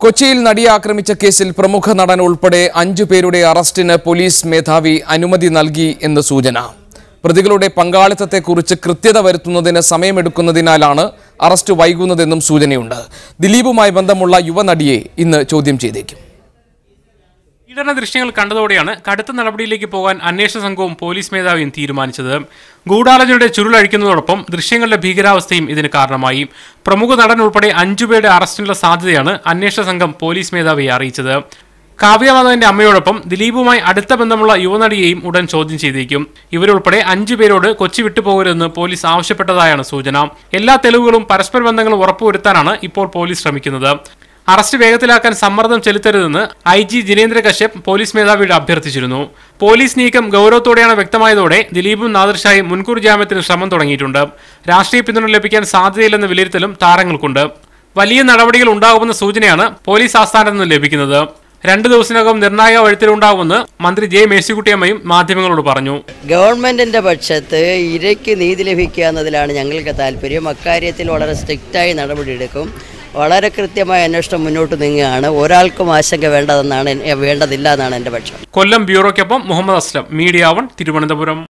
കൊച്ചിയിൽ നടിയെ ആക്രമിച്ച കേസിൽ പ്രമുഖ നടൻ ഉൾപ്പെടെ 5 പേരുടെ അറസ്റ്റിന് പോലീസ് മേധാവി അനുമതി നൽകി എന്ന് സൂചന. പ്രതികളുടെ പങ്കാളിത്തത്തെക്കുറിച്ച് കൃത്യത വരുത്തുന്നതിന് സമയമെടുക്കുന്നതിനാലാണ് അറസ്റ്റ് വൈകുന്നതെന്നും സൂചനയുണ്ട്. ദിലീപുമായി ബന്ധമുള്ള യുവനടിയെ ഇന്ന് ചോദ്യം ചെയ്തേക്കും. പീഡന ദൃശ്യങ്ങൾ കണ്ടതോടെയാണ് കടുത്ത നടപടിയിലേക്ക് പോകാൻ അന്വേഷണ സംഘവും പോലീസ് മേധാവിയും തീരുമാനിച്ചത്. ഗൂഢാലോചനയുടെ ചുരുളഴിക്കുന്നതോടൊപ്പം ദൃശ്യങ്ങളുടെ ഭീകരാവസ്ഥയും ഇതിന് കാരണമായി. പ്രമുഖ നടൻ ഉൾപ്പെടെ 5 പേരുടെ അറസ്റ്റിനുള്ള സാധ്യതയാണ് അന്വേഷണ സംഘം പോലീസ് മേധാവിയെ അറിയിച്ചത്. കാവ്യ മാധവന്റെ അമ്മയോടൊപ്പം ദിലീപുമായി അടുത്ത ബന്ധമുള്ള യുവനടിയെയും ഉടൻ ചോദ്യം ചെയ്തേക്കും. ഇവരുൾപ്പെടെ 5 പേരോട് കൊച്ചി വിട്ടുപോകരുതെന്ന് പോലീസ് ആവശ്യപ്പെട്ടതായാണ് സൂചന. എല്ലാ തെളിവുകളും പരസ്പര ബന്ധങ്ങളും ഉറപ്പുവരുത്താനാണ് ഇപ്പോൾ പോലീസ് ശ്രമിക്കുന്നത്. അറസ്റ്റ് വേഗത്തിലാക്കാൻ സമ്മർദ്ദം ചെലുത്തരുതെന്ന് IG ജിനേന്ദ്ര കശ്യപ് പോലീസ് മേധാവിയോട് അഭ്യർത്ഥിച്ചിരുന്നു. പോലീസ് നീക്കം ഗൗരവത്തോടെയാണ് വ്യക്തമായതോടെ ദിലീപും നാദിർഷായും മുൻകൂർ ജാമ്യത്തിന് ശ്രമം തുടങ്ങിയിട്ടുണ്ട്. രാഷ്ട്രീയ പിന്തുണ ലഭിക്കാൻ സാധ്യതയില്ലെന്ന വിലയിരുത്തലും താരങ്ങൾക്കുണ്ട്. വലിയ നടപടികൾ ഉണ്ടാകുമെന്ന സൂചനയാണ് പോലീസ് ആസ്ഥാനത്ത് നിന്ന് ലഭിക്കുന്നത്. 2 ദിവസത്തിനകം നിർണായക വഴിത്തിരിവുണ്ടാകുമെന്ന് മന്ത്രി ജെ മേഴ്സിക്കുട്ടിയമ്മയും മാധ്യമങ്ങളോട് പറഞ്ഞു. ഗവൺമെന്റിന്റെ പക്ഷത്ത് ഇരയ്ക്ക് നീതി ലഭിക്കുക എന്നതിലാണ് ഞങ്ങൾക്ക് താല്പര്യം. അക്കാര്യത്തിൽ വളരെ സ്ട്രിക്റ്റായി നടപടിയെടുക്കും. വളരെ കൃത്യമായ അന്വേഷണം മുന്നോട്ട് നീങ്ങുകയാണ്. ഒരാൾക്കും ആശങ്ക വേണ്ടതില്ല എന്നാണ് എൻ്റെ പക്ഷം. കൊല്ലം ബ്യൂറോയ്ക്കൊപ്പം മുഹമ്മദ് അസ്ലം, മീഡിയ 1, തിരുവനന്തപുരം.